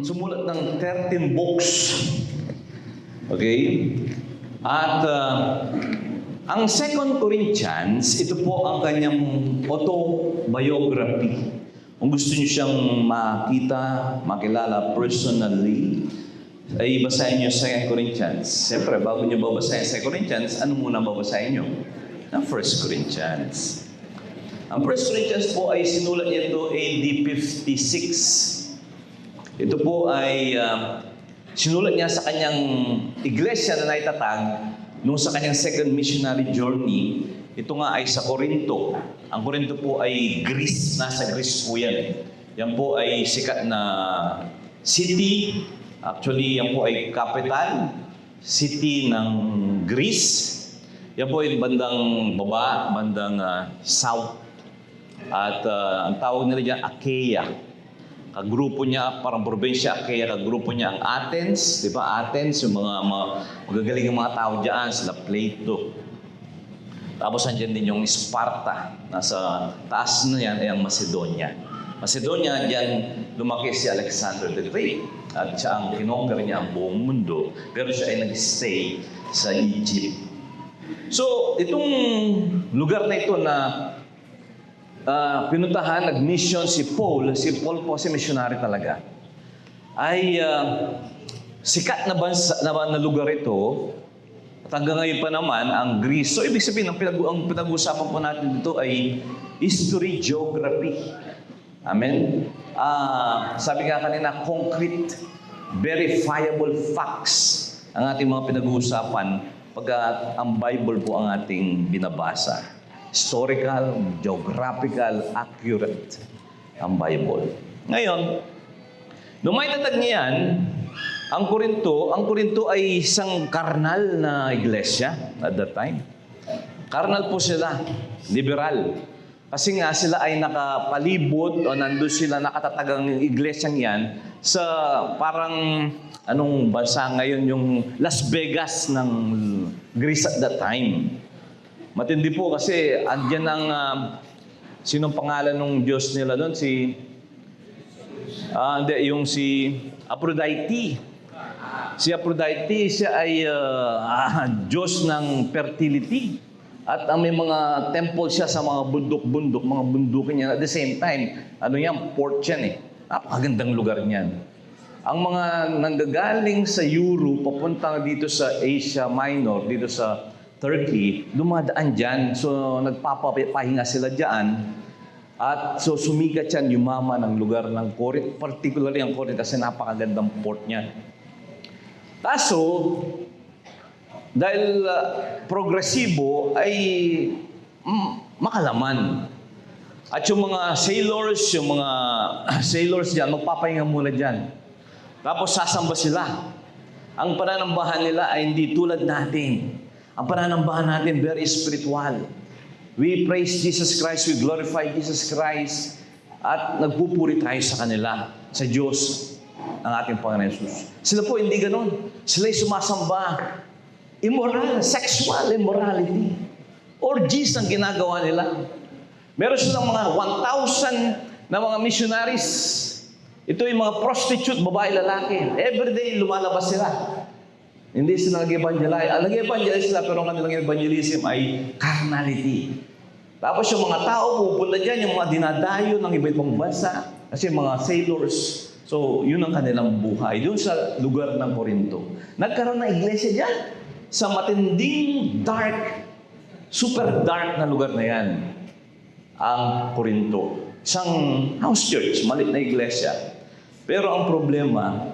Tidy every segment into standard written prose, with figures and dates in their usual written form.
sumulat ng 13 books. Okay? At ang 2 Corinthians, ito po ang kanyang autobiography. Kung gusto niyo siyang makita, makilala personally, ay basahin niyo 2 Corinthians. Siyempre, bago niyo babasahin 2 Corinthians, ano muna babasahin niyo? Ang 1 Corinthians. Ang 1 Corinthians po ay sinulat niya ito AD 56. Ito po ay sinulat niya sa kanyang iglesia na naitatag nung sa kanyang second missionary journey. Ito nga ay sa Corinto. Ang Corinto po ay Greece. Nasa Greece po yan. Yan po ay sikat na city. Actually, yan po ay capital city ng Greece. Yan po ay bandang baba, bandang south. At ang tawag nila dyan, Achaia. Kagrupo niya, parang probinsya, Achaia, kagrupo niya ang Athens. Di ba? Athens, yung mga magagaling mga tao dyan, sila Plato. Tapos andyan din yung Sparta. Nasa taas na yan ay ang Macedonia. Macedonia, dyan lumaki si Alexander the Great. At siya ang kinongker niya ang buong mundo. Pero siya ay nag-stay sa Egypt. So, itong lugar na ito na pinuntahan, nag-mission si Paul po kasi missionary talaga, ay sikat na bansa na lugar ito. At hanggang ngayon pa naman, ang Greece. So, ibig sabihin, ang pinag-uusapan po natin dito ay history, geography. Amen? Sabi nga kanina, concrete, verifiable facts ang ating mga pinag-uusapan pagka ang Bible po ang ating binabasa. Historical, geographical, accurate ang Bible. Ngayon, nung may tatag niyan, ang Corinto ay isang karnal na iglesia at that time. Karnal po sila, liberal. Kasi nga sila ay nakapalibot o nandun sila nakatatagang iglesyang yan sa parang anong bansa ngayon, yung Las Vegas ng Greece at that time. Matindi po kasi andyan ang sinong pangalan ng Diyos nila doon? Si Aphrodite. Si Aphrodite, siya ay Diyos ng fertility. At may mga temple siya sa mga bundok-bundok, mga bundukin niya. At the same time, port yan eh. Napakagandang lugar niyan. Ang mga nanggagaling sa Europe, papunta dito sa Asia Minor, dito sa Turkey, dumadaan dyan. So, nagpapahinga sila dyan. At so, sumikat yan, yumaman ang lugar ng Corinth. Particularly ang Corinth kasi napakagandang port niya. Kaso, dahil progresibo ay makalaman. At yung mga sailors dyan, magpapahinga muna dyan. Tapos sasamba sila. Ang pananambahan nila ay hindi tulad natin. Ang pananambahan natin, very spiritual. We praise Jesus Christ, we glorify Jesus Christ, at nagpupuri tayo sa kanila, sa Diyos, ang ating Panginoon Jesus. Sila po hindi ganon. Sila'y sumasamba. Immoral, sexual immorality. Orgies ang ginagawa nila. Meron silang mga 1,000 na mga missionaries. Ito yung mga prostitute, babae, lalaki. Everyday lumalabas sila. Hindi sila nag-evangelize. Nag-evangelize sila, pero ang kanilang evangelism ay carnality. Tapos yung mga tao pupunta dyan, yung mga dinadayo ng iba-ibang bansa, kasi mga sailors. So, yun ang kanilang buhay. Doon sa lugar ng Corinto. Nagkaroon ng iglesia dyan. Sa matinding dark, super dark na lugar na yan. Ang Corinto. Isang house church, maliit na iglesia. Pero ang problema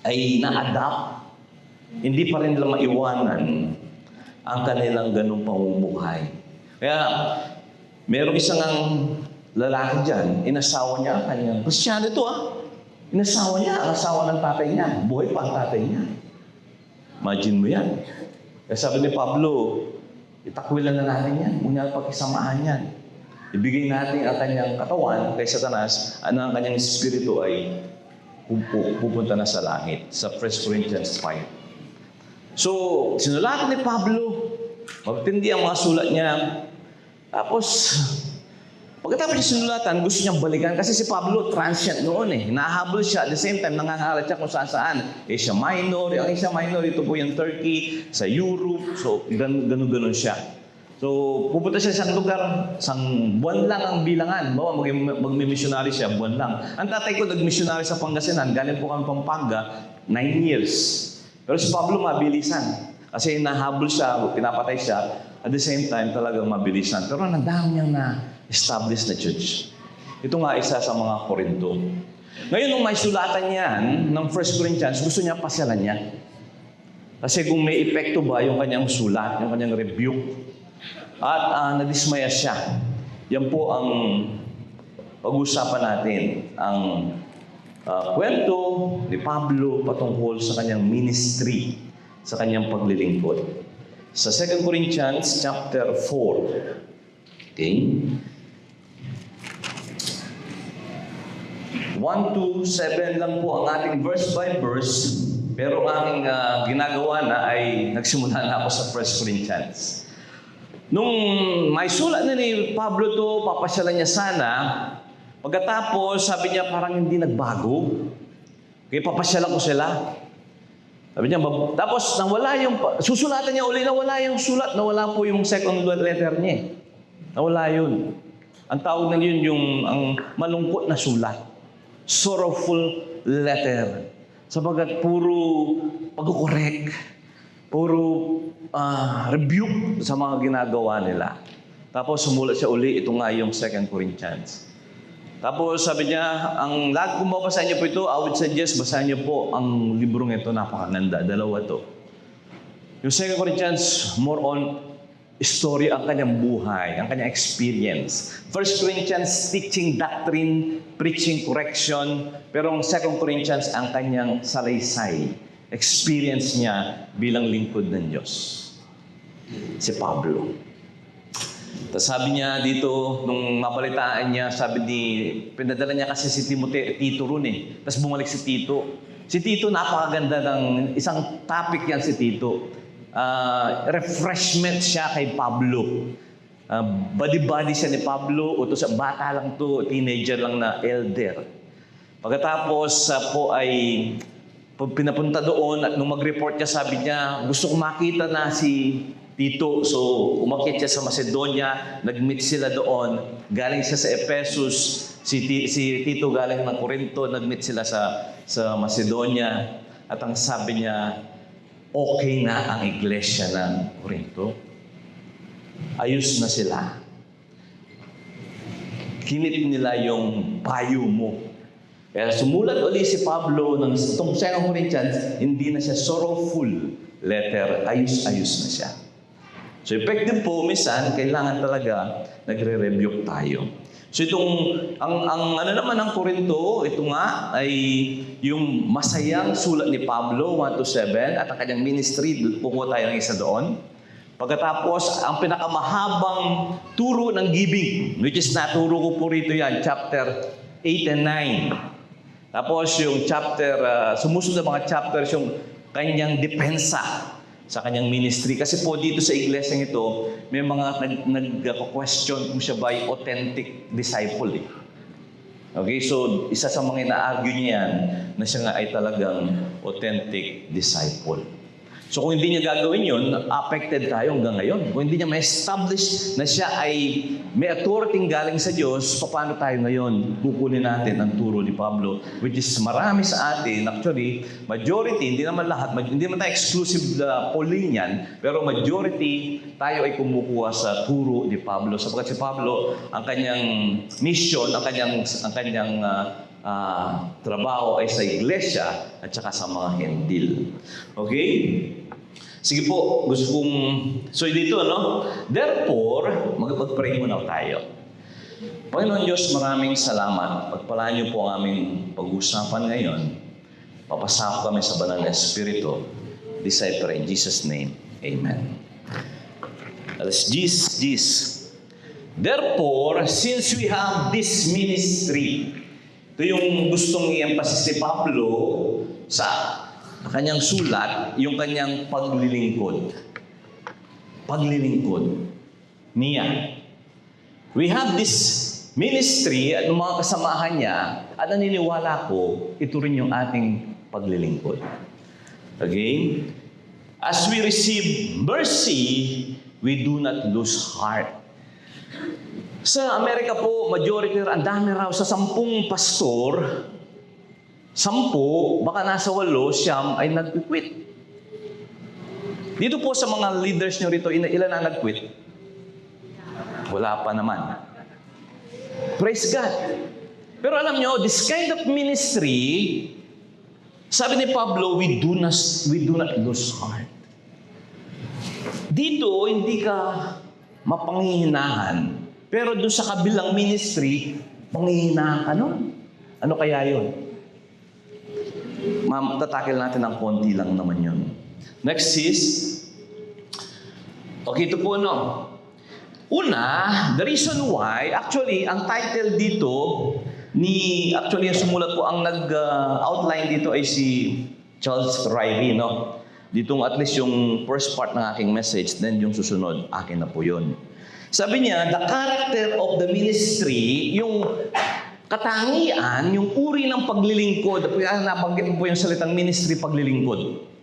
ay na-adapt. Hindi pa rin nila maiwanan ang kanilang ganung pamumuhay. Kaya, merong isang lalaki dyan, inasawa niya ang kanyang, Kristiyano ito inasawa niya, ang asawa ng tatay niya. Buhay pa ang tatay niya. Imagine mo yan. Kaya sabi ni Pablo, itakwilan na natin yan. Huwag niya pagkisamahan yan. Ibigay natin ang kanyang katawan kay Satanas, ang kanyang espiritu ay pupunta na sa langit. Sa 1 Corinthians 5. So, sinulatan ni Pablo, magtindi ang mga sulat niya. Tapos, Pagkatapos niya sinulatan, gusto niyang balikan kasi si Pablo transient noon eh. Nahabol siya. At the same time, nangangaral siya kung saan-saan. Asia Minor, ang Asia Minor, ito po yung Turkey, sa Europe. So, ganun-ganun siya. So, pupunta siya sa isang lugar, isang buwan lang ang bilangan. Bawa, mag-missionary siya, buwan lang. Ang tatay ko nag-missionary sa Pangasinan, galing po kami Pampanga, 9 years. Pero si Pablo mabilisan. Kasi nahabol siya, pinapatay siya. At the same time, talagang mabilisan. Pero nandang niyang na-establish na church. Ito nga isa sa mga Korinto. Ngayon, nung may sulatan yan ng 1 Corinthians, gusto niya pasyalan niya. Kasi kung may epekto ba yung kanyang sulat, yung kanyang rebuke, at nadismaya siya. Yan po ang pag-usapan natin. Ang kwento ni Pablo patungkol sa kanyang ministry, sa kanyang paglilingkod. Sa 2 Corinthians chapter 4. Okay? 1 to 7 lang po ang ating verse by verse. Pero ang aking ginagawa na ay nagsimula na ako sa 1 Corinthians. Nung may sulat na ni Pablo to, papasyalan niya sana. Pagkatapos, sabi niya parang hindi nagbago. Kaya papasyalan ko sila. Sabi niya, tapos nawala yung, susulatan niya uli, nawala yung sulat, nawala po yung second letter niya. Nawala yun. Ang tawag na yun yung ang malungkot na sulat. Sorrowful letter. Sabagat puro pag-correct, puro rebuke sa mga ginagawa nila. Tapos sumulat siya uli, ito nga yung 2 Corinthians. Tapos sabi niya, ang lahat kung mabasahin niyo po ito, I would suggest basahin niyo po ang librong ito, napakaganda, dalawa to. Yung 2 Corinthians, more on story ang kanyang buhay, ang kanyang experience. 1 Corinthians, teaching doctrine, preaching correction, pero ang 2 Corinthians, ang kanyang salaysay, experience niya bilang lingkod ng Diyos. Si Pablo. Tapos sabi niya dito, nung mabalitaan niya, sabi ni, pinadala niya kasi si Tito ron eh. Tapos bumalik si Tito. Si Tito, napakaganda ng isang topic yan si Tito. Refreshment siya kay Pablo. Body-body siya ni Pablo. O to sa bata lang to, teenager lang na elder. Pagkatapos po ay pinapunta doon at nung mag-report niya, sabi niya, gusto ko makita na si Tito. So, umakyat siya sa Macedonia, nag-meet sila doon. Galing siya sa Ephesus, si Tito galing ng Corinto, nag-meet sila sa Macedonia. At ang sabi niya, okay na ang iglesia ng Corinto. Ayos na sila. Kinit nila yung payo mo. Kaya sumulat uli si Pablo ng 2 Corinthians, hindi na siya sorrowful letter, ayos-ayos na siya. So effective po, minsan, kailangan talaga nagre-rebuke tayo. So itong, ang ano naman ng Korinto, ito nga ay yung masayang sulat ni Pablo, 1 to 7, at ang kanyang ministry, pukuha tayo ng isa doon. Pagkatapos, ang pinakamahabang turo ng giving, which is naturo ko po rito yan, chapter 8 and 9. Tapos yung chapter, sumusunod na mga chapters, yung kanyang depensa sa kanyang ministry. Kasi po dito sa iglesia ito, may mga nag-question kung siya ba ay authentic disciple. Okay, so isa sa mga ina-argue niya yan, na siya nga ay talagang authentic disciple. So kung hindi niya gagawin yun, affected tayo hanggang ngayon. Kung hindi niya ma-establish na siya ay may authority galing sa Diyos, paano tayo ngayon kukunin natin ang turo ni Pablo? Which is marami sa atin, actually, majority, hindi naman lahat, hindi naman tayo exclusive polling yan, pero majority tayo ay kumukuha sa turo ni Pablo. Sapagkat si Pablo, ang kanyang mission, ang kanyang trabaho ay sa iglesia at saka sa mga hendil. Okay? Sige po, gusto kong... So dito, Therefore, mag-pray muna tayo. Panginoon Diyos, maraming salamat. Pagpalaan niyo po ang aming pag-usapan ngayon. Papasako kami sa banal na Espiritu. This I pray in Jesus' name. Amen. Let's Jesus. Therefore, since we have this ministry, ito yung gustong i-emphasize ni Pablo sa kanyang sulat, yung kanyang paglilingkod. Paglilingkod niya. We have this ministry at ng mga kasamahan niya, at naniniwala ko, ito rin yung ating paglilingkod. Again, as we receive mercy, we do not lose heart. Sa Amerika po, majority, ang dami raw sa 10 pastor, 10, baka nasa 8, 9 ay nag-quit. Dito po sa mga leaders nyo rito, ilan na nag-quit? Wala pa naman. Praise God. Pero alam nyo, this kind of ministry, sabi ni Pablo, we do not lose heart. Dito, hindi ka mapanghihinahan. Pero doon sa kabilang ministry, panghihinahan ka nun. Ano kaya yun? Tatakil natin ng konti lang naman yun. Next is, okay, ito po, no? Una, the reason why, actually, ang title dito, actually, yung sumulat po, ang nag-outline dito ay si Charles Ryrie, no? Ditong at least yung first part ng aking message, then yung susunod, akin na po yun. Sabi niya, the character of the ministry, yung katangian, yung uri ng paglilingkod, nabanggit mo po yung salitang ministry, paglilingkod.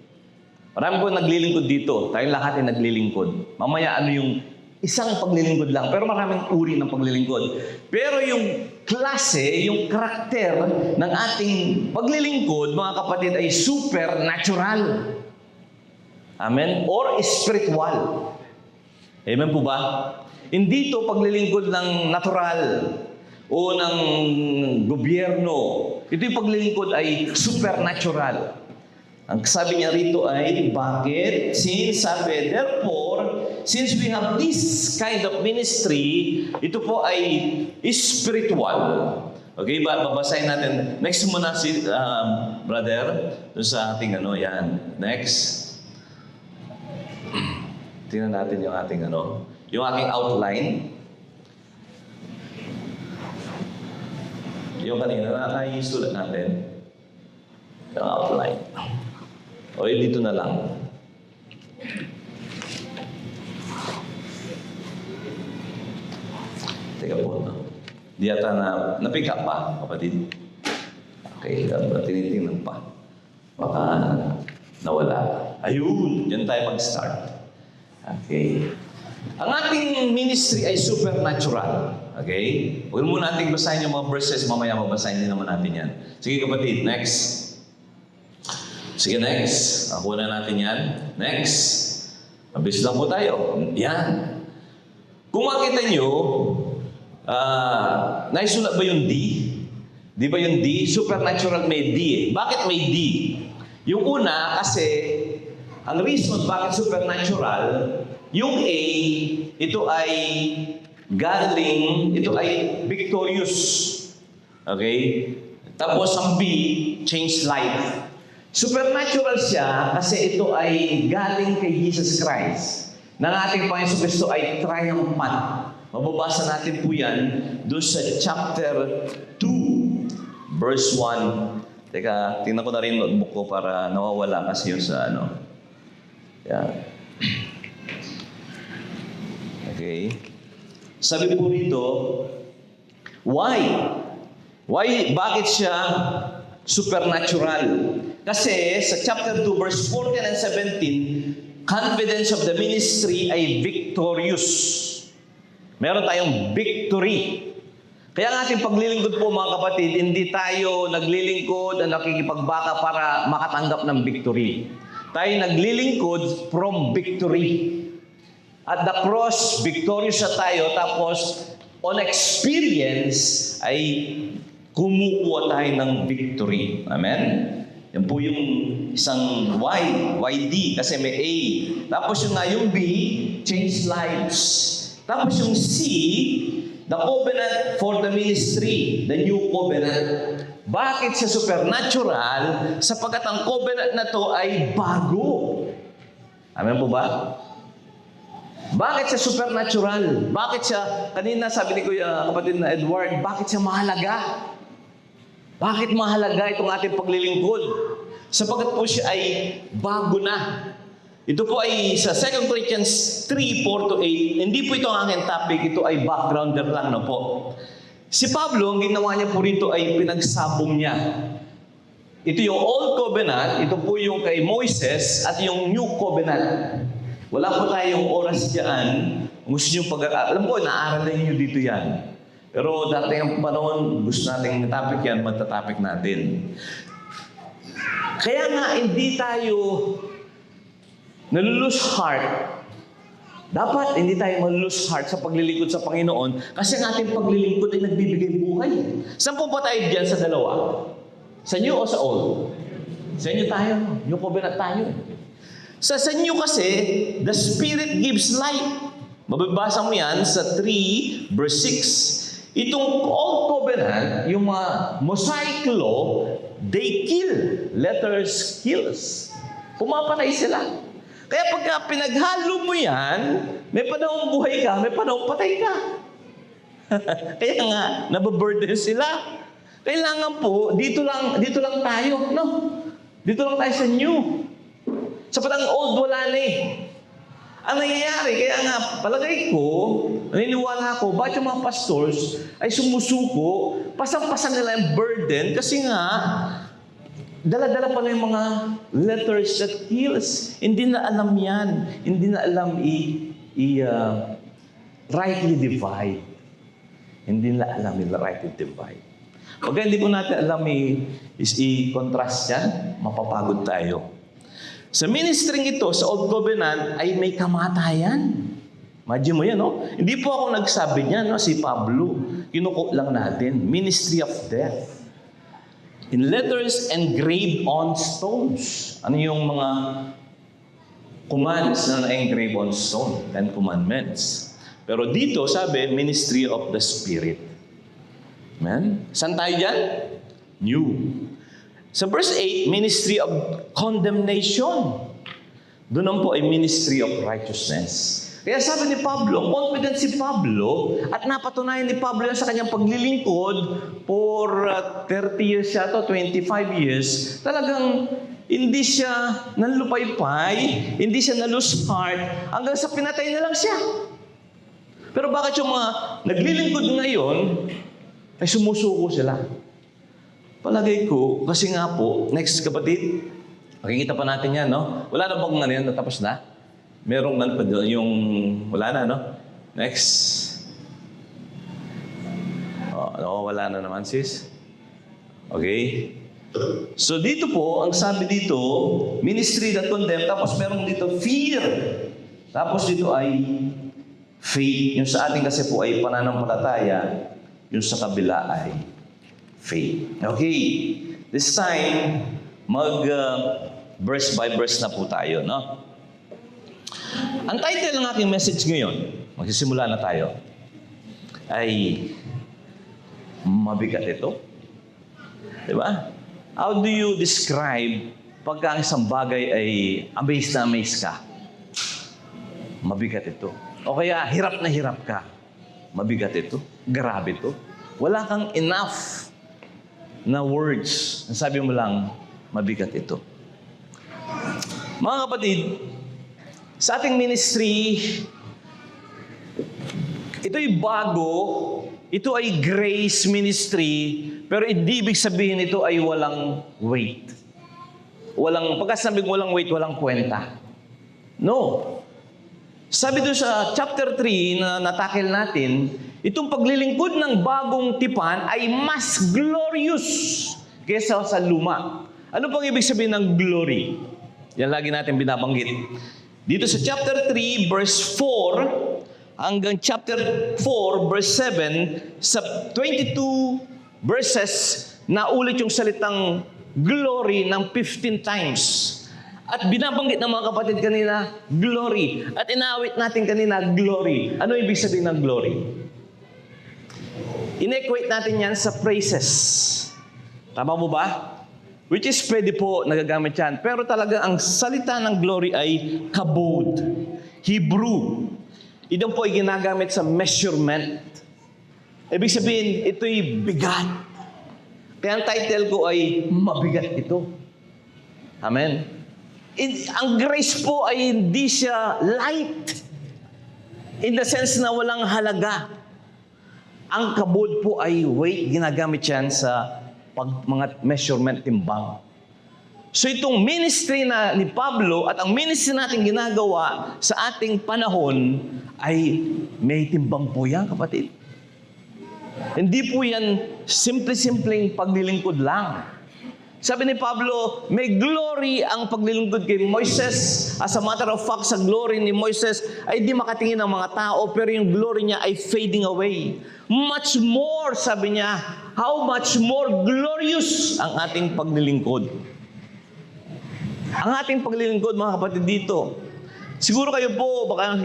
Marami po naglilingkod dito, tayong lahat ay naglilingkod. Mamaya ano yung isang paglilingkod lang, pero maraming uri ng paglilingkod. Pero yung klase, yung karakter ng ating paglilingkod, mga kapatid, ay supernatural. Amen? Or spiritual. Amen po ba? Hindi ito paglilingkod ng natural o ng gobyerno. Ito yung paglilingkod ay supernatural. Ang sabi niya rito ay, bakit? Therefore, since we have this kind of ministry, ito po ay spiritual. Okay, babasahin natin. Next muna si brother, doon sa ating yan. Next. Tingnan natin yung ating yung aking outline. Yung kanina, nakakasulat natin. Yung outline. O, dito na lang. Teka po, no? Di yata na-pick up pa, kapatid. Okay, tinitingnan pa. Baka nawala. Ayun, dyan tayo mag-start. Okay. Ang ating ministry ay supernatural. Okay? Huwag muna natin basahin yung mga verses, mamaya mabasahin din naman natin yan. Sige kapatid, next. Sige, next. Nakuha na natin yan. Next. Mabilis lang po tayo. Yan. Kung makita nyo, naisulat ba yung D? Di ba yung D? Supernatural may D eh. Bakit may D? Yung una, kasi, ang reason bakit supernatural, yung A, ito ay galing, ito ay victorious. Okay? Tapos ang B, change life. Supernatural siya kasi ito ay galing kay Jesus Christ. Nang ating Panginoon Kristo ay triumphant. Mababasa natin po yan doon sa chapter 2, verse 1. Teka, tingnan ko na rin notebook ko para nawawala kasi yun sa Yan. Okay. Sabi po rito, why? Bakit siya supernatural? Kasi sa chapter 2, verse 14 and 17, confidence of the ministry ay victorious. Meron tayong victory. Kaya ang ating paglilingkod po mga kapatid, hindi tayo naglilingkod at nakikipagbaka para makatanggap ng victory. Tayo naglilingkod from victory. At the cross, victorious na tayo, tapos on experience ay kumukuha tayo ng victory. Amen? Yan po yung isang YD, kasi may A. Tapos yung B, change lives. Tapos yung C, the covenant for the ministry, the new covenant. Bakit siya supernatural? Sapagkat ang covenant na to ay bago. Amen po ba? Bakit siya supernatural? Bakit siya, kanina sabi ni Kuya kapatid na Edward, bakit siya mahalaga? Bakit mahalaga itong ating paglilingkod? Sapagkat po siya ay bago na. Ito po ay sa 2 Corinthians 3:4-8. Hindi po ito ang aking topic, ito ay backgrounder lang na po. Si Pablo, ang ginawa niya po rito ay pinagsabong niya. Ito yung Old Covenant, ito po yung kay Moises, at yung New Covenant. Wala po tayong oras dyan. Gusto nyo alam ko, naaralan nyo dito yan. Pero dating ang panahon, gusto nating topic yan, magta-topic natin. Kaya nga, hindi tayo nalulose heart. Dapat hindi tayo malulose heart sa paglilingkod sa Panginoon kasi ang ating paglilingkod ay nagbibigay buhay. Saan po ba tayo dyan sa dalawa? Sa New o sa Old? Sa inyo tayo. New Covenant tayo. Sa new kasi, the Spirit gives life. Mababasa mo yan sa 3 verse 6. Itong Old Covenant, yung mga Mosaic Law, they kill. Letters kills. Pumapatay sila. Kaya pagka pinaghalo mo yan, may panahong buhay ka, may panahong patay ka. Kaya nga, nababurden sila. Kailangan po, dito lang tayo, no? Dito lang tayo sa new. Sapat ang old, wala na eh. Ang nangyayari, kaya nga, palagay ko, naniniwala ko, bakit yung mga pastors ay sumusuko, pasang-pasan nila yung burden, kasi nga, dala-dala pa na yung mga letters that kills. Hindi na alam yan. Hindi na alam rightly divide. Hindi na alam rightly divide. Pag hindi po natin alam i-contrast yan, mapapagod tayo. Sa ministering ito, sa Old Covenant, ay may kamatayan. Imagine mo yan, no? Hindi po ako nagsabi niyan, no? Si Pablo. Kinukot lang natin. Ministry of death. In letters engraved on stones. Ano yung mga commands na na-engrave on stone? 10 Commandments. Pero dito, sabi, Ministry of the Spirit. Amen? Saan tayo dyan? New. Sa verse 8, Ministry of Condemnation. Doon naman po ay Ministry of Righteousness. Kaya sabi ni Pablo, confident si Pablo, at napatunayan ni Pablo sa kanyang paglilingkod for 30 years siya to 25 years, talagang hindi siya nalupaypay, hindi siya na-lose heart, hanggang sa pinatay na lang siya. Pero bakit yung mga naglilingkod ngayon, ay sumusuko sila? Palagay ko, kasi nga po, next kapatid, makikita pa natin yan, no? Wala na bang ano yan, natapos na? Merong yung wala na, no? Next. Wala na naman, sis. Okay. So dito po, ang sabi dito, ministry that condemn, tapos merong dito fear. Tapos dito ay faith. Yung sa ating kasi po ay pananampalataya, yung sa kabila ay faith. Okay. This time, verse by verse na po tayo, no? Ang title ng aking message ngayon, magsisimula na tayo, ay mabigat ito. Diba? How do you describe pagka ang isang bagay ay amaze na amaze ka? Mabigat ito. O kaya hirap na hirap ka. Mabigat ito. Grabe ito. Wala kang enough na words. Sabi mo lang, mabigat ito. Mga kapatid, sa ating ministry, ito'y bago, ito ay grace ministry, pero hindi ibig sabihin ito ay walang weight. Pagkasabing walang weight, walang kwenta. No. Sabi doon sa chapter 3 na natakil natin, itong paglilingkod ng bagong tipan ay mas glorious kaysa sa luma. Ano pang ibig sabihin ng glory? Yan lagi natin binabanggit. Dito sa chapter 3, verse 4, hanggang chapter 4, verse 7, sa 22 verses, naulit yung salitang glory ng 15 times. At binabanggit ng mga kapatid kanina, glory. At inawit natin kanina, glory. Ano ibig sabihin ng glory? In-equate natin yan sa praises. Tama mo ba? Which is pwede po nagagamit yan. Pero talaga ang salita ng glory ay kabod. Hebrew. Ito po ay ginagamit sa measurement. Ibig sabihin, ito'y bigat. Kaya ang title ko ay mabigat ito. Amen? Ang grace po ay hindi siya light. In the sense na walang halaga. Ang kabod po ay weight, ginagamit yan sa mga measurement timbang. So itong ministry na ni Pablo at ang ministry natin ginagawa sa ating panahon ay may timbang po yan, kapatid. Hindi po yan simple-simpleng paglilingkod lang. Sabi ni Pablo, may glory ang paglilingkod kay Moises. As a matter of fact, sa glory ni Moises ay di makatingin ng mga tao, pero yung glory niya ay fading away. Much more, sabi niya, how much more glorious ang ating paglilingkod. Ang ating paglilingkod, mga kapatid, dito. Siguro kayo po, baka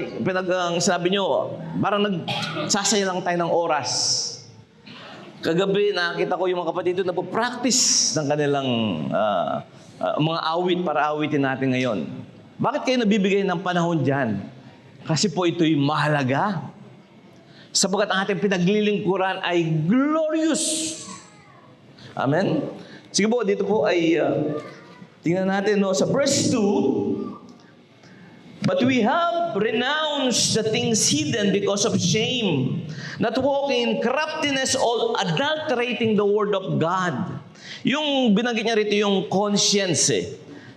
sabi nyo, parang nagsasaya lang tayo ng oras. Kagabi, nakita ko yung mga kapatid dito nagpo-practice ng kanilang mga awit para awitin natin ngayon. Bakit kayo nabibigay ng panahon dyan? Kasi po ito'y mahalaga. Sapagkat ang ating pinaglilingkuran ay glorious. Amen? Sige po, dito po ay tingnan natin sa verse 2. But we have renounced the things hidden because of shame, not walking in craftiness or adulterating the word of God. Yung binanggit niya rito yung conscience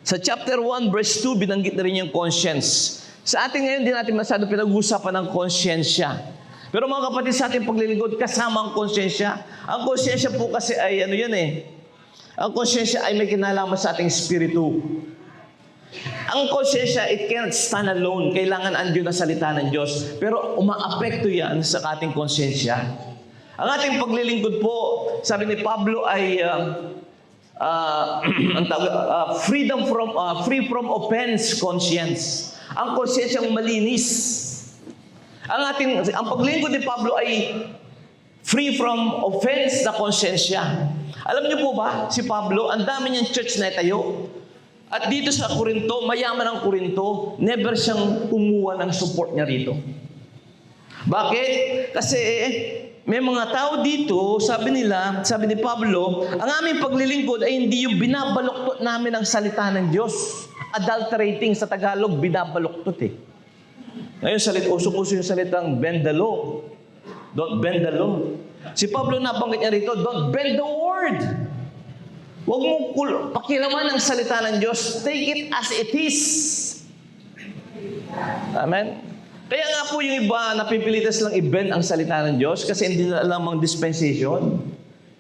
Sa chapter 1, verse 2, binanggit na rin yung conscience. Sa atin ngayon, di natin masyado pinag-usapan ng konsyensya. Pero mga kapatid, sa ating paglilingkod, kasama ang konsyensya. Ang konsyensya po kasi ay ang konsyensya ay may kinalaman sa ating spiritu. Ang konsyensya, it cannot stand alone. Kailangan andyan na salita ng Diyos. Pero umaapekto yan sa ating konsyensya. Ang ating paglilingkod po, sabi ni Pablo ay free from offense conscience. Ang konsyensya malinis. Ang paglilingkod ni Pablo ay free from offense na konsyensya. Alam niyo po ba, si Pablo, ang dami niyang church na itayo. At dito sa Corinto, mayaman ang Corinto, never siyang kumuha ng support niya rito. Bakit? Kasi may mga tao dito, sabi ni Pablo, ang aming paglilingkod ay hindi yung binabaluktot namin ang salita ng Diyos. Adulterating sa Tagalog, binabaluktot Ngayon, usok-uso yung salitang bend the law. Don't bend the law. Si Pablo nabanggit niya rito, don't bend the word. Huwag mong pakilaman ang salita ng Diyos. Take it as it is. Amen? Kaya nga po yung iba napipilitas lang i-bend ang salita ng Diyos kasi hindi nila alam ang dispensation.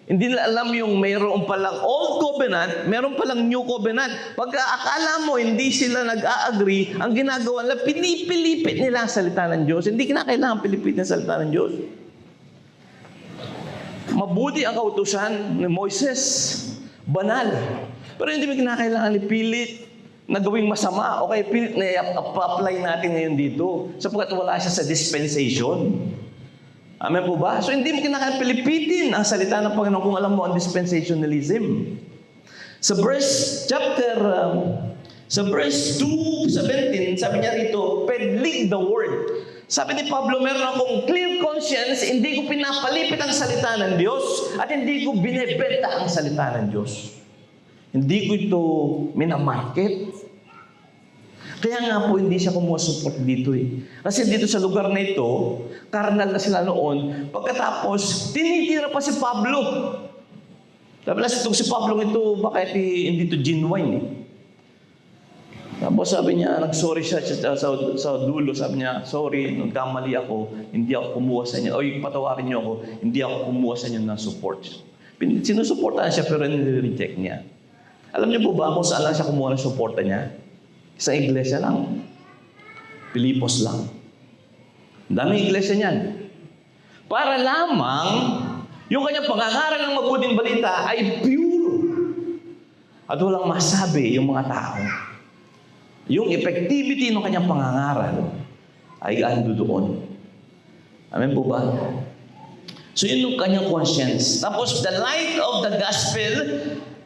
Hindi nila alam yung mayroon palang old covenant, mayroon palang new covenant. Pagka akala mo hindi sila nag-a-agree, ang ginagawa nila, pinipilipit nila ang salita ng Diyos. Hindi kinakailangan pilipitin ang salita ng Diyos. Mabuti ang kautusan ni Moises. Banal. Pero hindi mo kinakailangan ipilit na gawing masama o kaya pilit na i-apply natin ngayon dito sapagkat wala siya sa dispensation. Amen po ba? So hindi mo kinakailangan pilipitin ang salita ng Panginoon kung alam mo ang dispensationalism. Sa verse 2:17, sabi niya rito, peddling the word. Sabi ni Pablo, meron akong clear conscience, hindi ko pinapalipit ang salita ng Diyos at hindi ko binebenta ang salita ng Diyos. Hindi ko ito minamarket. Kaya nga po hindi siya kumuha-support dito Kasi dito sa lugar na ito, karnal na sila noon, pagkatapos, tinitira pa si Pablo. Sabi na, itong si Pablo ito, bakit hindi ito genuine Tapos sabi niya, nag-sorry siya sa dulo. Sabi niya, sorry, nagkamali ako, hindi ako kumuha sa inyo. Oy, patawarin niyo ako, hindi ako kumuha sa inyo ng support. Sinusuportahan siya pero nire-reject niya. Alam niyo po ba kung saan lang siya kumuha ng suporta niya? Sa iglesia lang. Pilipos lang. Daming iglesia niyan. Para lamang, yung kanyang pangangaral ng mabuting balita ay pure. At walang masabi yung mga tao. Yung effectivity ng kanyang pangangaral ay ando doon. Amen po ba? So yun yung kanyang conscience. Tapos the light of the gospel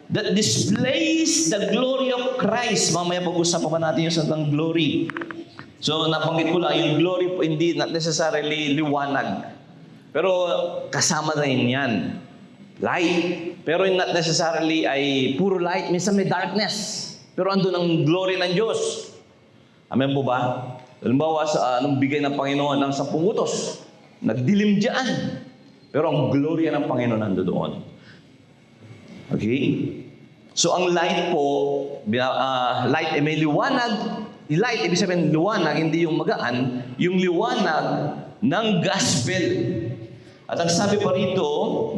that displays the glory of Christ. Mamaya pag-usapan pa natin yung salitang glory. So nabanggit ko lang, yung glory po hindi not necessarily liwanag. Pero kasama na rin yan. Light. Pero not necessarily ay puro light. Minsan may darkness. Pero andun ang glory ng Diyos. Amen po ba? Halimbawa, nung bigay ng Panginoon ng 10 utos, nagdilim dyan. Pero ang glory ng Panginoon nandoon. Okay? So ang light po, light ay may liwanag. Light, ibig sabihin liwanag, hindi yung magaan, yung liwanag ng gospel. At ang sabi pa rito,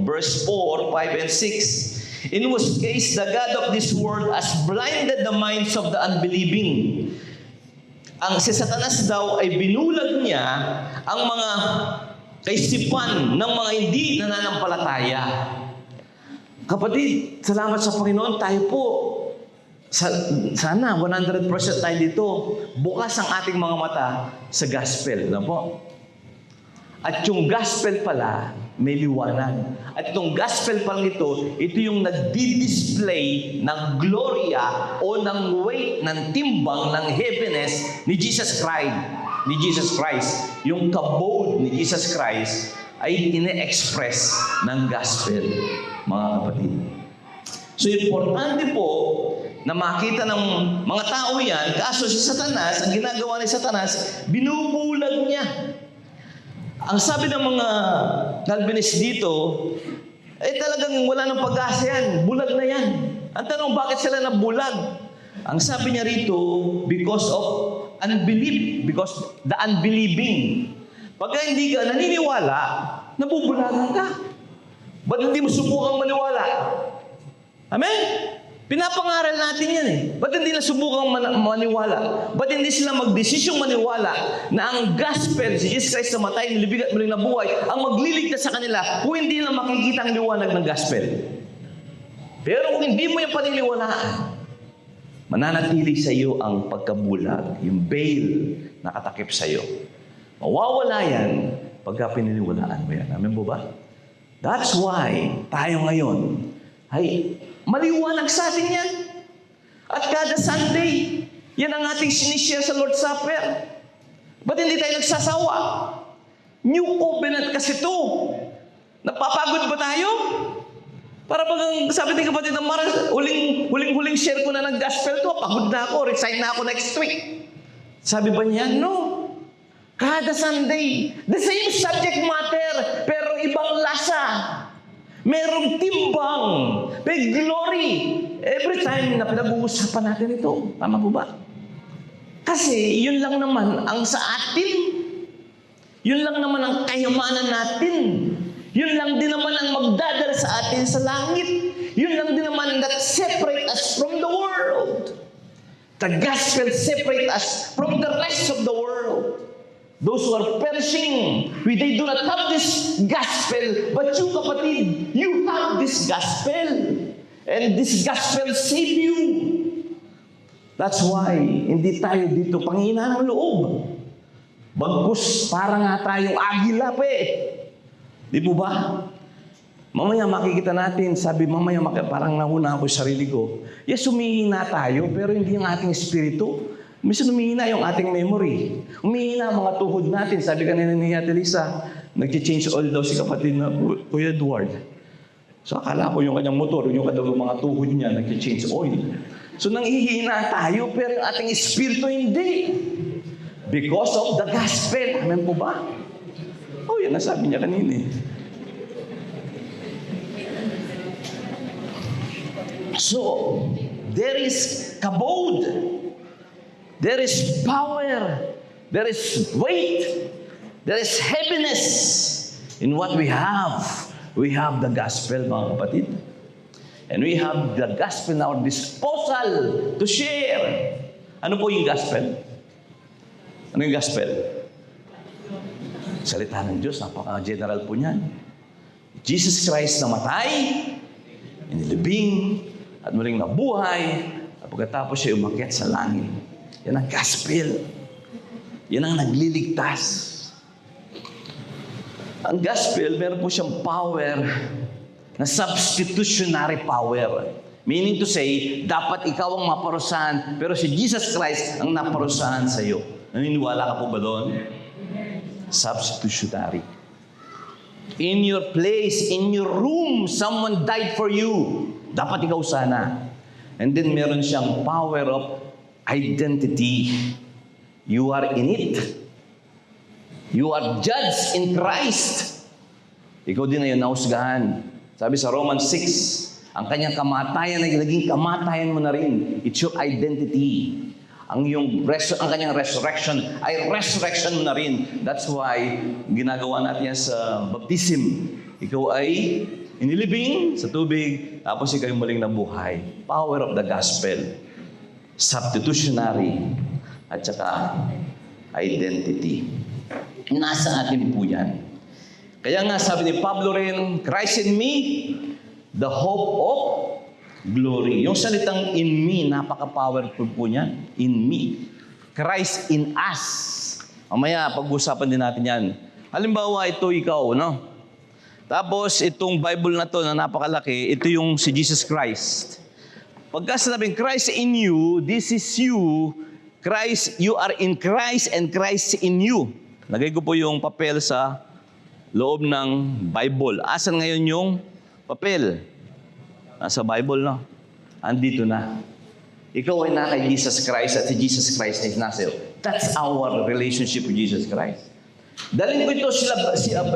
verse 4, 5, and 6, in whose case the God of this world has blinded the minds of the unbelieving. Ang si Satanas daw ay binulag niya ang mga kaisipan ng mga hindi nananampalataya. Kapatid, salamat sa Panginoon, tayo po, sana 100% tayo dito, bukas ang ating mga mata sa gospel. Ano po? At yung gospel pala, may liwanag. At itong gospel pala ito yung nagdi-display ng gloria o ng weight, ng timbang, ng heaviness ni Jesus Christ. Yung kabod ni Jesus Christ ay ine-express ng gospel, mga kapatid. So, importante po na makita ng mga tao yan, kaso si Satanas, ang ginagawa ni Satanas, binubulag niya. Ang sabi ng mga Calvinist dito, talagang wala ng pag-asa yan. Bulag na yan. Ang tanong, bakit sila nabulag? Ang sabi niya rito, because of unbelief, because the unbelieving. Pagka hindi ka naniniwala, nabubulagan ka. Ba't hindi mo subukang maniwala? Amen? Pinapangaral natin yan eh. Ba't hindi na subukang maniwala? Ba't hindi sila magdesisyong maniwala na ang gospel, si Jesus Christ na matay, nilibig at muling nabuhay, ang magliligtas sa kanila kung hindi na makikita ang liwanag ng gospel. Pero kung hindi mo yung paniniwalaan, mananatili sa iyo ang pagkabulag, yung veil na katakip sa iyo. Mawawala yan pagka pininiwalaan mo yan. Amen po ba? That's why tayo ngayon ay maliwanag sa atin yan. At kada Sunday, yan ang ating sinishare sa Lord's Supper. Ba't hindi tayo nagsasawa? New covenant kasi ito. Napapagod ba tayo? Para bagang sabi ni kapatid ng Mara, huling share ko na ng gospel to, pagod na ako, resign na ako next week. Sabi ba niya? No. Kada Sunday, the same subject matter, pero ibang lasa. Merong timbang, may glory. Every time na pinag-uusapan natin ito. Tama po ba? Kasi yun lang naman ang sa atin. Yun lang naman ang kayamanan natin. Yun lang din naman ang magdadala sa atin sa langit. Yun lang din naman that separate us from the world. The gospel separate us from the rest of the world. Those who are perishing, they do not have this gospel. But you, kapatid, you have this gospel. And this gospel save you. That's why, hindi tayo dito panghinaan ng loob. Bagkus, para nga tayong agila pa eh. Di po ba? Mamaya makikita natin, sabi mamaya parang nahuna ako sa sarili ko. Yes, humihina tayo, pero hindi ang ating espiritu. Minsan humihina yung ating memory. Humihina ang mga tuhod natin. Sabi kanina ni Ate Lisa, nag-change oil daw si kapatid na Kuya Edward. So akala ko yung kanyang motor, yung mga tuhod niya, nag-change oil. So nanghihina tayo, pero yung ating espiritu hindi. Because of the gospel. Amen po ba? Oh, yan ang sabi niya kanina eh. So, there is kabod. There is power. There is weight. There is heaviness in what we have. We have the gospel, mga kapatid. And we have the gospel at our disposal to share. Ano po yung gospel? Ano yung gospel? Salita ng Diyos, napaka-general po niyan. Jesus Christ na matay, inilibing, at muling nabuhay, at pagkatapos siya umakyat sa langit. Yan ang gospel. Yan ang nagliligtas. Ang gospel, meron po siyang power na substitutionary power. Meaning to say, dapat ikaw ang maparusahan, pero si Jesus Christ ang naparusahan sa iyo. Naniniwala ka po ba doon? Substitutionary. In your place, in your room, someone died for you. Dapat ikaw sana. And then meron siyang power of identity. You are in it. You are judged in Christ. Ikaw din ngayon nahusgahan. Sabi sa Romans 6, ang kanyang kamatayan ay naging kamatayan mo na rin. It's your identity. Ang kanyang resurrection ay resurrection mo na rin. That's why ginagawa natin yan sa baptism. Ikaw ay inilibing sa tubig, tapos ikaw ay muling nabuhay. Power of the gospel. Substitutionary. At saka identity. Nasa atin po yan. Kaya nga sabi ni Pablo rin, Christ in me, the hope of glory. Yung salitang in me, napaka-powerful po niyan. In me. Christ in us. Mamaya, pag-usapan din natin yan. Halimbawa, ito ikaw, no? Tapos, itong Bible na to na napakalaki, ito yung si Jesus Christ. Pagka sinabing Christ in you, this is you. Christ, you are in Christ and Christ in you. Lagay ko po yung papel sa loob ng Bible. Asan ngayon yung papel? Nasa Bible, no? Andito na. Ikaw ay na kay Jesus Christ at si Jesus Christ ay nasa iyo. That's our relationship with Jesus Christ. Dalhin ko ito,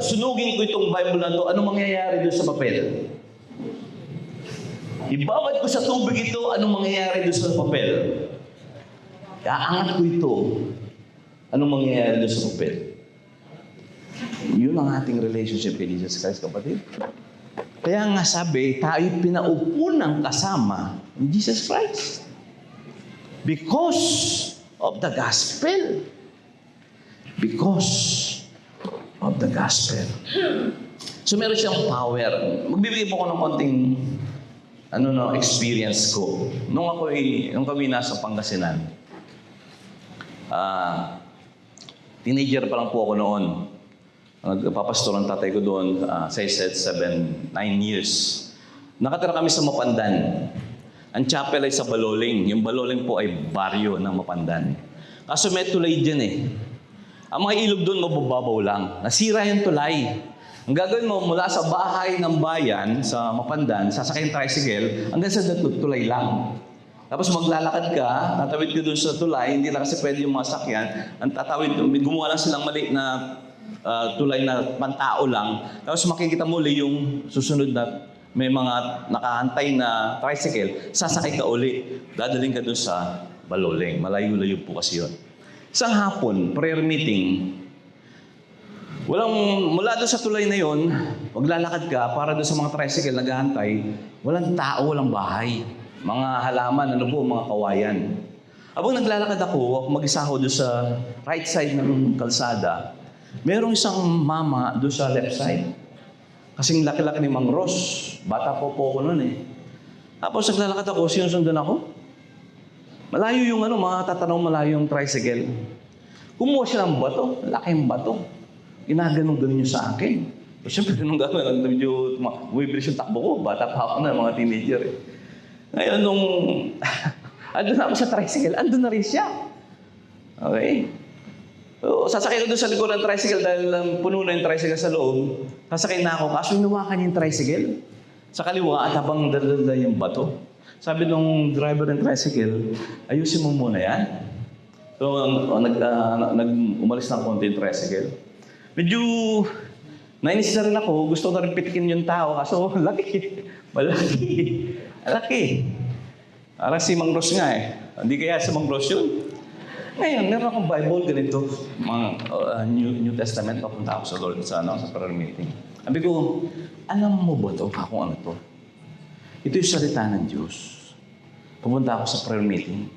sunugin ko itong Bible na ito, anong mangyayari doon sa papel? Ibabad ko sa tubig ito, anong mangyayari doon sa papel? Aangat ko ito, anong mangyayari doon sa papel? Yun ang ating relationship kay Jesus Christ, kapatid. Kaya nga sabi, tayo pinaupo ng kasama ni Jesus Christ. Because of the gospel. Because of the gospel. So meron siyang power. Magbibigay po ko ng konting experience ko. Nung kami nasa Pangasinan, teenager pa lang po ako noon. Nagpapastor ang tatay ko doon, say 9 years. Nakatira kami sa Mapandan. Ang chapel ay sa Baloling. Yung Baloling po ay baryo ng Mapandan. Kaso may tulay dyan eh. Ang mga ilog doon mabababaw lang. Nasira yung tulay. Ang gagawin mo, mula sa bahay ng bayan, sa Mapandan, sasakay yung tricycle, hanggang sa tulay lang. Tapos maglalakad ka, tatawid ka doon sa tulay, hindi na kasi pwede yung mga sakyan. Ang tatawid, gumawa lang silang maliit na tulay na pantao lang. Tapos makikita mo ulit yung susunod na may mga nakahantay na tricycle, sasakay ka uli. Dadaling ka doon sa Baloling. Malayo-layo po kasi yun. Isang hapon, prayer meeting, mula doon sa tulay na yun, maglalakad ka para doon sa mga tricycle naghahantay, walang tao, walang bahay. Mga halaman, mga kawayan. Habang naglalakad ako, mag-isa ako doon sa right side ng kalsada, merong isang mama doon sa left side. Kasing laki-laki ni Mang Ross. Bata po ako noon eh. Tapos naglalakad ako, sinusundan ako. Malayo yung makatatanong malayo yung tricycle. Kumuha siya ng bato, laking bato. Ginaganon-ganon niyo sa akin. Siyempre, ganun-ganon. Medyo bumibilis yung takbo ko. Bata pa ako na, mga teenager eh. Ngayon, nung andun na ako sa tricycle, andun na rin siya. Okay? So, sasakay ko doon sa likod ng tricycle dahil puno na yung tricycle sa loob. Sasakay na ako, kaso inuwakan yung tricycle. Sa kaliwa at habang dala yung bato. Sabi nung driver ng tricycle, ayusin mo muna yan. So, umalis na konti yung tricycle. Medyo nainis na rin ako. Gusto ko na rin pitikin yung tao. Kaso, laki. Malaki. Laki. Parang si Mang Ross nga eh. Hindi kaya si Mang Ross yun. Ngayon, meron akong Bible ganito. Mga New Testament. Papunta ako sa Lord sa prayer meeting. Sabi ko, alam mo ba ito? Kung ano to? Ito yung salita ng Diyos. Pumunta ako sa prayer meeting.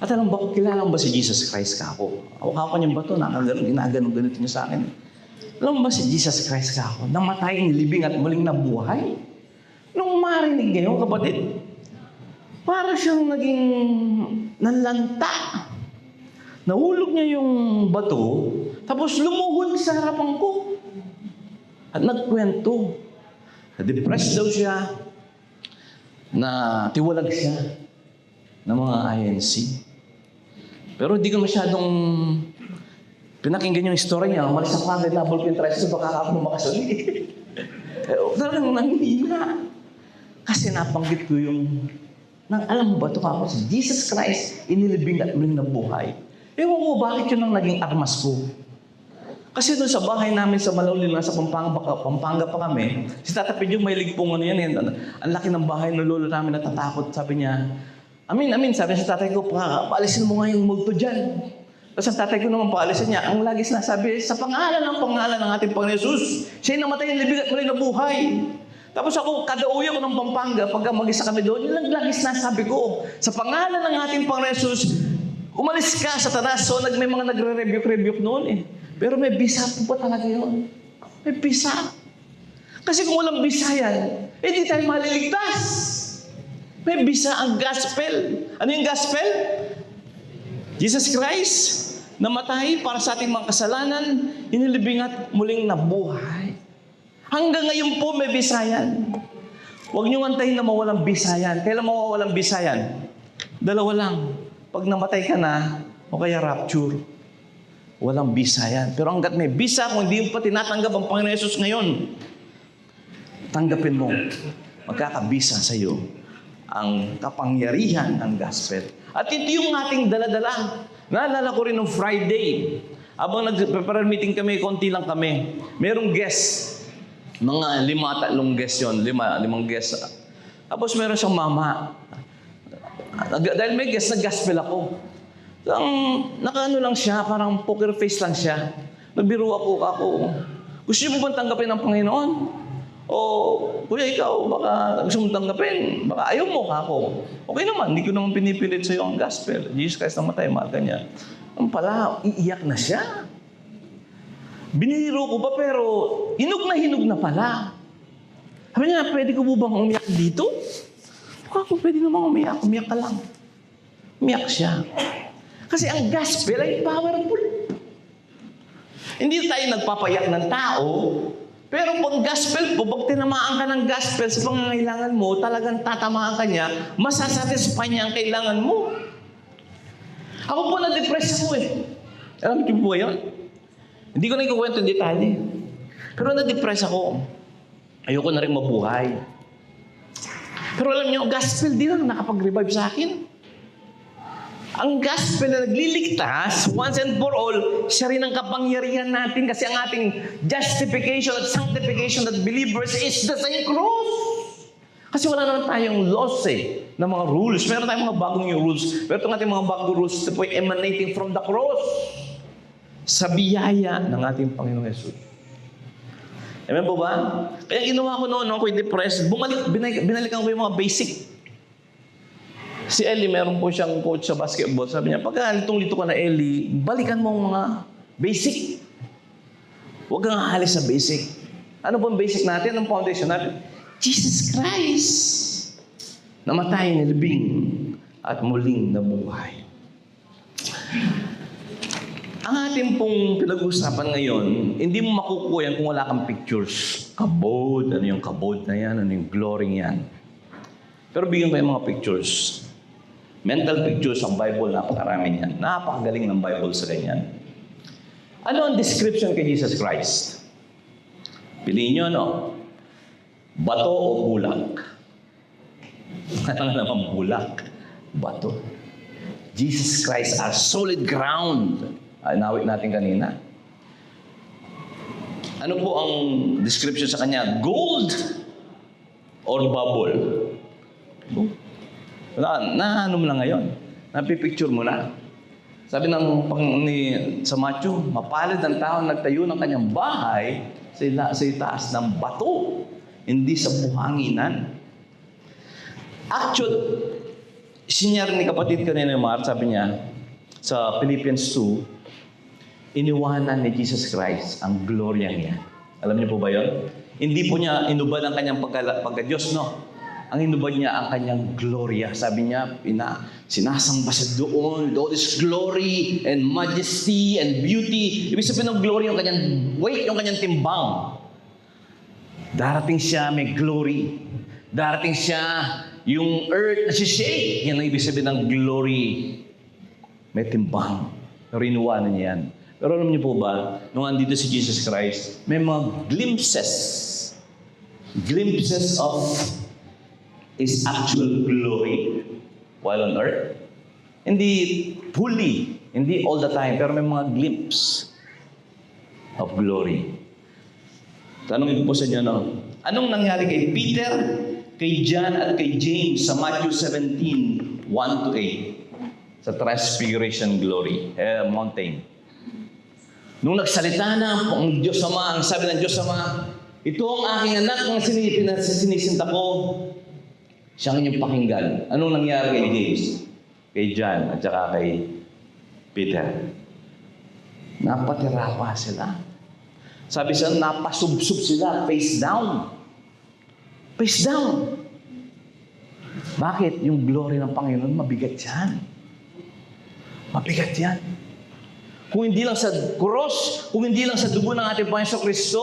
At alam ba, kilala mo ba si Jesus Christ ka ako? Hawak niya ba ito? Ginaganon ganito niya sa akin. Alam mo ba si Jesus Christ ka ako? Namatay, nilibing at muling nabuhay. Nung marinig niya yung kapatid, para siyang naging nanlanta. Nahulog niya yung bato, tapos lumuhod sa harapan ko. At nagkwento. Na-depressed daw siya. Na tiwalag siya ng mga INC. Pero hindi ko masyadong pinakinggan yung story niya. Umalis ako agad, nabol ko yung tricycle, baka ako makasali. Talagang nanghina. Kasi napanggit ko yung, alam mo ba ito ako, si Jesus Christ, inilibing at muling nabuhay. Ewan ko, bakit yun ang naging armas ko? Kasi doon sa bahay namin sa Malaulin, nasa Pampanga pa kami, si Tata Pedro may ligpong ano yan. Ang laki ng bahay ng lolo namin natatakot. Sabi niya, amin, sabi niya sa tatay ko, paalisin mo nga yung multo dyan. Tapos ang tatay ko naman paalisin niya, ang lagi sinasabi, sa pangalan ng ating Panginoon Jesus, siya'y namatay ng libig at muli na buhay. Tapos ako, kada uwi ako ng Pampanga, pagka mag-isa kami doon, yun lang lagi sinasabi ko, sa pangalan ng ating Panginoon Jesus, umalis ka, Satanas. So may mga nagre-rebuke noon eh. Pero may bisa po ba talaga yun? May bisa. Kasi kung walang bisa yan, hindi tayo maliligtas. May bisa ang gospel. Ano yung gospel? Jesus Christ, namatay para sa ating mga kasalanan, inilibing at muling nabuhay. Hanggang ngayon po may bisa yan. Huwag niyong antayin na mawalang bisa yan. Kailan mawawalang bisa yan? Dalawa lang. Pag namatay ka na, o kaya rapture. Walang bisa yan. Pero hanggat may bisa, kung hindi mo pa tinatanggap ang Panginoon Jesus ngayon, tanggapin mo. Magkakabisa sa iyo ang kapangyarihan ng gospel. At ito yung ating daladala. Naalala ko rin nung Friday. Habang nag-prepare meeting kami, konti lang kami. Merong guest. Mga 5 guest yun. 5 guest. Tapos meron siyang mama. Dahil may guest, nag-gospel ako. Nakaano lang siya, parang poker face lang siya. Nagbiro ako. Gusto niyo po bang tanggapin ng Panginoon? O, kuya, ikaw, baka gusto mong tanggapin. Baka ayaw mo ako. Okay naman, hindi ko naman pinipilit sa iyo ang gospel. Jesus Christ namatay, mahal ka niya. Ang pala, iiyak na siya. Biniro ko ba, pero hinog na pala. Sabi niya, pwede ko po bang umiyak dito? Baka ako pwede namang umiyak ka lang. Umiyak siya. Kasi ang gospel ay powerful. Hindi tayo nagpapayak ng tao, pero pag gospel po, pag tinamaan ka ng gospel sa pangangailangan mo, talagang tatamaan ka niya, masasatisfy niya ang kailangan mo. Ako po na-depress ako eh. Alam niyo po yun? Hindi ko na ikukwento yung detalye. Pero na-depress ako. Ayoko na rin mabuhay. Pero alam niyo, gospel din ang nakapag-revive sa akin. Ang gospel na nagliligtas, once and for all, siya rin ang kapangyarihan natin kasi ang ating justification at sanctification that believers is the same cross. Kasi wala naman tayong laws ng mga rules. Meron tayong mga bagong new rules. Pero itong ating mga bagong rules ito po emanating from the cross. Sa biyaya ng ating Panginoong Jesus. Amen po ba? Kaya ginawa ko noon, ako'y depressed. Binalikan ko yung mga basic. Si Ellie, meron po siyang coach sa basketball. Sabi niya, pagka litong-lito ka na Ellie, balikan mo ang mga basic. Huwag kang aalis sa basic. Ano po ang basic natin? Ang foundation natin? Jesus Christ. Namatay, nilibing, at muling nabuhay. Ang ating pong pinag-usapan ngayon, hindi mo makukuha yan kung wala kang pictures. Kabod, ano yung kabod na yan, ano yung glory yan. Pero bigyan ko yung mga pictures. Mental pictures ang Bible, napakarami niyan. Napakagaling ng Bible sa ganyan. Ano ang description kay Jesus Christ? Piliin nyo, no? Bato o bulak? Ano naman bulak? Bato. Jesus Christ are solid ground. Nawit natin kanina. Ano po ang description sa kanya? Gold or bubble? Ano mo lang ngayon? Napipicture mo na. Sabi sa Matthew, mapalad ang tao nagtayo ng kanyang bahay sa itaas ng bato, hindi sa buhanginan. Actually, sinyar ni kapatid kanina Mar, sabi niya, sa Philippians 2, iniwanan ni Jesus Christ ang gloryang niya. Alam niyo po ba yun? Hindi po niya inubad ang kanyang pagka-Diyos, no? Ang inubad niya ang kanyang gloria. Sabi niya, sinasamba siya doon with all this glory and majesty and beauty. Ibig sabihin ng glory yung kanyang weight, yung kanyang timbang. Darating siya, may glory. Darating siya, yung earth na shake. Yan ang ibig sabihin ng glory. May timbang. Rinuwanan niya yan. Pero alam niyo po ba, nung andito si Jesus Christ, may mga glimpses of His actual glory while on earth. Hindi fully, hindi all the time, pero may mga glimpse. of glory. Tanongin ko po sa inyo, no? Anong nangyari kay Peter, kay John, at kay James sa Matthew 17, 1-8? Sa Transfiguration Glory, Mountain. Nung nagsalita na ang Diyos Ama, ang sabi ng Diyos Ama, ito ang aking anak ng sinisinta ko, siyang inyong pakinggan. Anong nangyari kay James, kay John, at saka kay Peter? Napatira pa sila. Sabi siya, napasubsub sila, face down. Face down. Bakit? Yung glory ng Panginoon, mabigat yan. Mabigat yan. Kung hindi lang sa cross, kung hindi lang sa dugo ng ating Panginoon Kristo,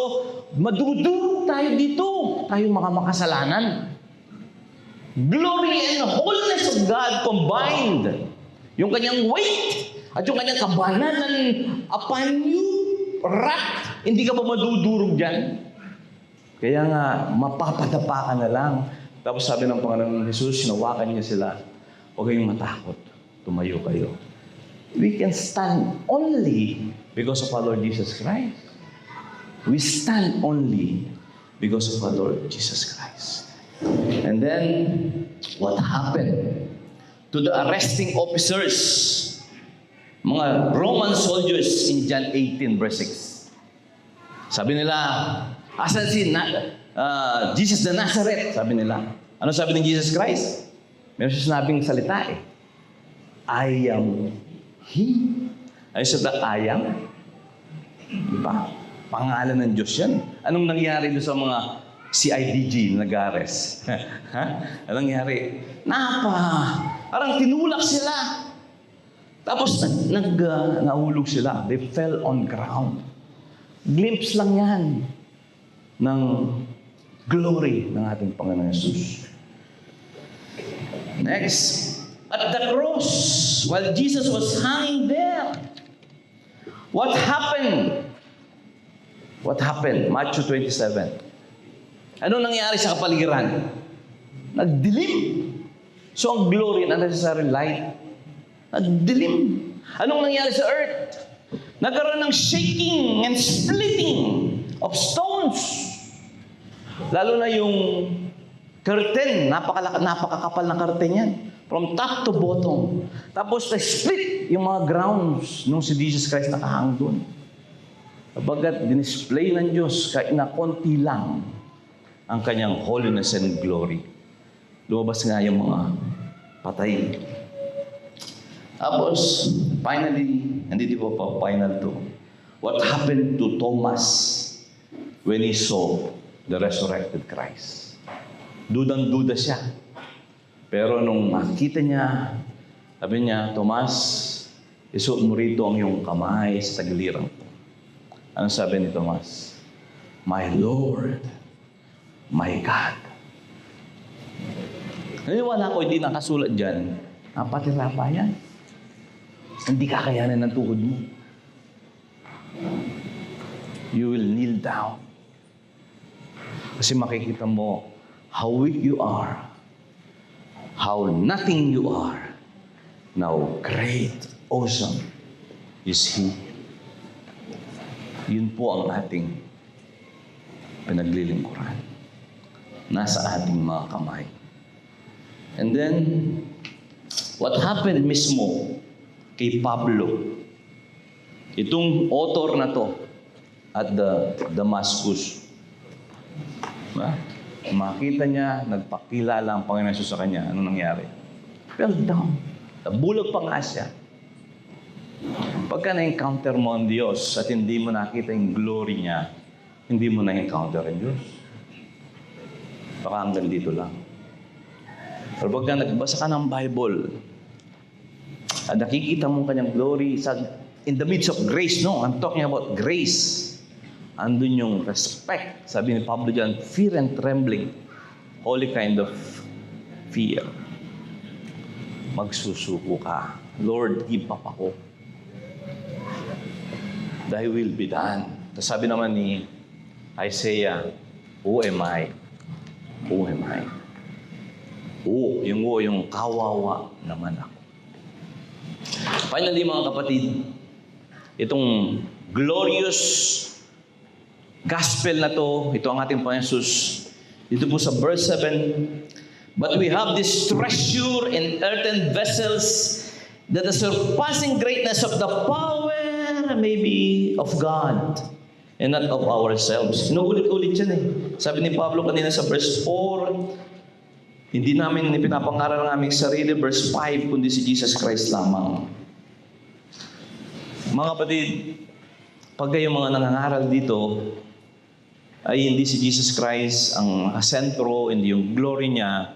madudurog tayo dito. Tayong mga makasalanan. Glory and holiness of God combined. Yung kanyang weight at yung kanyang kabananan upon you, wrapped. Hindi ka ba madudurog dyan? Kaya nga, mapapadapa ka na lang. Tapos sabi ng Panginoon Jesus, hinawakan niya sila, huwag kayong matakot. Tumayo kayo. We can stand only because of our Lord Jesus Christ. We stand only because of our Lord Jesus Christ. And then, what happened to the arresting officers, mga Roman soldiers in John 18 verse 6? Sabi nila, asan si Jesus the Nazareth? Sabi nila. Ano sabi ng Jesus Christ? Meron siya sinabing salita eh. I am He. Ay sa I am. Diba? Pangalan ng Diyos yan. Anong nangyari doon sa mga CIDG na nag-ares? Ha? Anong nangyari? Parang tinulak sila. Tapos nahulog sila. They fell on ground. Glimpse lang yan ng glory ng ating Panginoon Jesus. Next. At the cross, while Jesus was hanging there, what happened? What happened? Matthew 27. Anong nangyari sa kapaligiran? Nagdilim. So ang glory and unnecessary light, nagdilim. Anong nangyari sa earth? Nagkaroon ng shaking and splitting of stones. Lalo na yung curtain, napakakapal na curtain yan. From top to bottom. Tapos na-split yung mga grounds nung si Jesus Christ nakahang doon. Kabagat dinisplay ng Diyos kahit na konti lang ang kanyang holiness and glory. Lumabas nga yung mga patay. Tapos, finally, hindi po pa final to. What happened to Thomas when he saw the resurrected Christ? Dudang-duda siya. Pero nung makita niya, sabi niya, Tomas, isuot mo rito ang iyong kamay sa tagiliran ko. Ano sabi ni Tomas? My Lord, my God. Naniwala ko, hindi nakasulat dyan. Napatira pa yan. Hindi kakayanan ng tuhod mo. You will kneel down. Kasi makikita mo how weak you are. How nothing you are. Now great, awesome is He. Yun po ang ating pinaglilingkuran. Nasa ating mga kamay. And then, what happened mismo kay Pablo? Itong author na to at the Damascus. Diba? Makita niya, nagpakilala ang Panginoon Jesus sa kanya. Anong nangyari? Fell down. Nabulag pa nga siya. Pagka na-encounter mo ang Diyos at hindi mo nakita yung glory niya, hindi mo na-encounter ang Diyos. Baka hanggang dito lang. Pero pagka nagbasa ka ng Bible, at nakikita mo kanyang glory in the midst of grace, no? I'm talking about grace. Andun yung respect. Sabi ni Pablo dyan, fear and trembling. Holy kind of fear. Magsusuko ka. Lord, give up ako. Thy will be done. Tapos sabi naman ni Isaiah, who am I? Who am I? Yung kawawa naman ako. Finally, mga kapatid, itong glorious gospel na to, ito ang ating Panginoon Jesus. Dito po sa verse 7, but we have this treasure in earthen vessels, that the surpassing greatness of the power may be of God and not of ourselves. Inuulit-ulit yan eh. Sabi ni Pablo kanina sa verse 4, hindi namin ipinapangaral ng aming sarili. Verse 5, kundi si Jesus Christ lamang. Mga kapatid, pag kayong mga nangangaral dito, ay hindi si Jesus Christ ang sentro, hindi yung glory niya,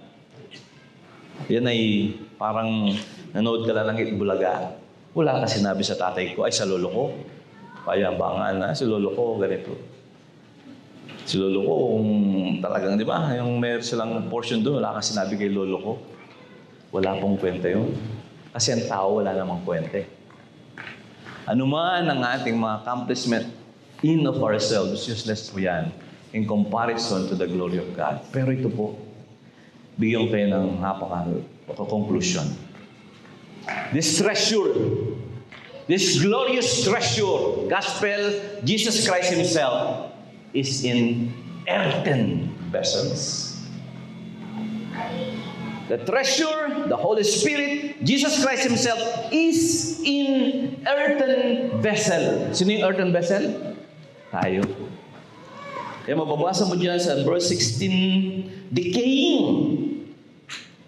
yan ay parang nanood ka lang ng Itbulaga. Wala ka sinabi sa tatay ko, ay sa lolo ko. Payabangan na, si lolo ko, ganito. Si lolo ko, talagang, di ba, yung meron silang portion doon, wala ka sinabi kay lolo ko. Wala pong kwenta yun. Kasi ang tao, wala namang kwenta. Ano man ang ating mga accomplishment in of ourselves, useless po yan in comparison to the glory of God. Pero ito po, bigyan kayo ng conclusion. This treasure, this glorious treasure, gospel, Jesus Christ Himself, is in earthen vessels. The treasure, the Holy Spirit, Jesus Christ Himself, is in earthen vessel. Sino yung earthen vessel? Tayo. Kaya mababasa mo dyan sa verse 16, decaying.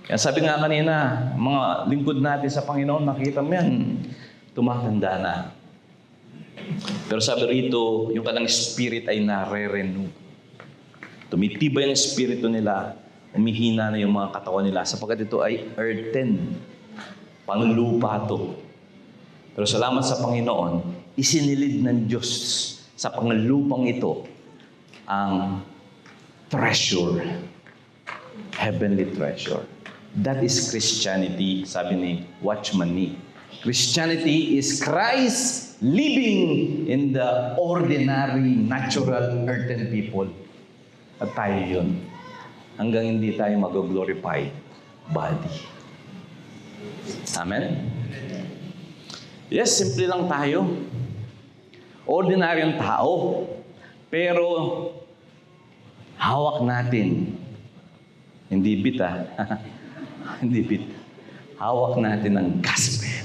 Kaya sabi nga kanina, mga lingkod natin sa Panginoon, nakita mo yan, tumatanda na. Pero sabi rito, yung kanang spirit ay nare-renew. Tumitibay ang espiritu nila, umihina na yung mga katawan nila, sapagkat ito ay earthen. Panglupa to. Pero salamat sa Panginoon, isinilid ng Diyos sa panglupang ito ang treasure. Heavenly treasure. That is Christianity, sabi ni Watchman Nee. Christianity is Christ living in the ordinary, natural, earthen people. At tayo yun. Hanggang hindi tayo mag-glorify body. Amen? Yes, simple lang tayo. Ordinaryong tao. Pero hawak natin. Hindi bita. Hindi bit. Hawak natin ang gospel.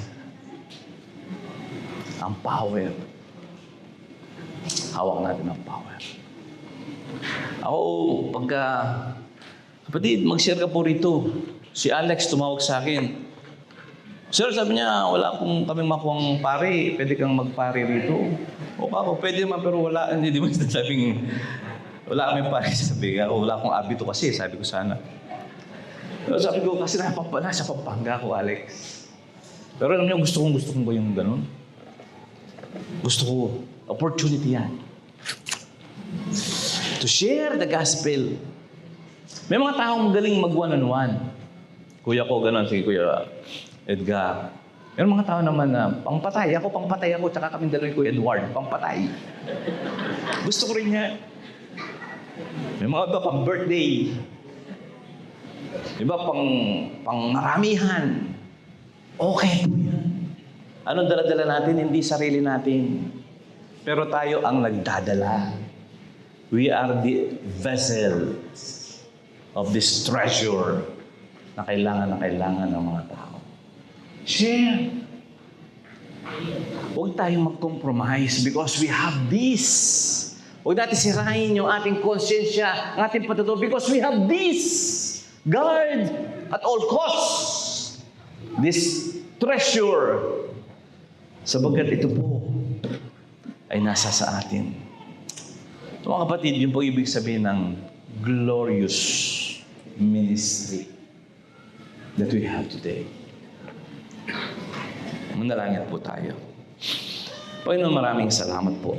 Ang power. Hawak natin ang power. Ako, pagka kapatid, mag-share ka po rito. Si Alex tumawag sa akin. Sir, sabi niya, wala akong kaming makuhang pare. Pwede kang magpare rito. O ako, pwede naman, pero wala. Hindi mo sabing, wala kaming pare. Sabi nga, wala akong abito kasi. Sabi ko sana. Pero sabi ko, kasi nasa Pampanga ko, Alex. Pero alam niyo, gusto kong ba yung ganun? Gusto ko, opportunity yan. To share the gospel. May mga taong galing mag one-on-one. Kuya ko, ganun. Sige, Kuya Edgar. May mga tao naman na pangpatay ako, tsaka kami dalawa Kuya Edward, pangpatay. Gusto ko rin yan. May mga iba pang birthday. Iba pang maramihan. Okay po yan. Anong dala-dala natin? Hindi sarili natin. Pero tayo ang nagdadala. We are the vessels of this treasure na kailangan ng mga tao. Share. Huwag tayong mag-compromise because we have this. Huwag natin sirahin yung ating konsyensya, ang ating patutuwa because we have this. Guard at all costs this treasure. Sabagat ito po ay nasa sa atin. Mga kapatid, yun po ibig sabihin ng glorious ministry that we have today. Manalangin po tayo. Panginoon, maraming salamat po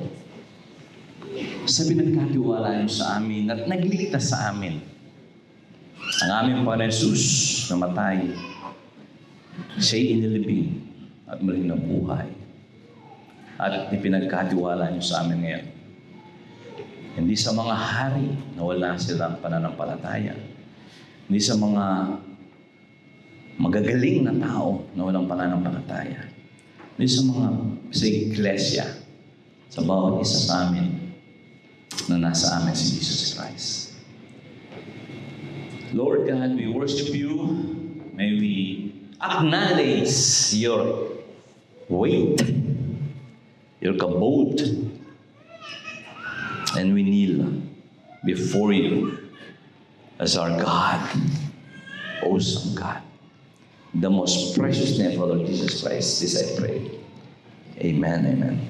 sa pinagkatiwala niyo sa amin at nagligtas sa amin. Ang aming Panginoon Jesus namatay. Siya'y inilibing at muling nabuhay. At ipinagkatiwala niyo sa amin ngayon. Hindi sa mga hari na wala silang pananampalataya. Hindi sa mga magagaling na tao na walang pananampalataya. Hindi sa mga sa iglesia, sa bawat isa sa amin. na nasa amin si Jesus Christ. Lord God, we worship you. May we acknowledge your weight, your kabod, and we kneel before you as our God, awesome God. In the most precious name of our Lord Jesus Christ, this I pray. Amen, amen.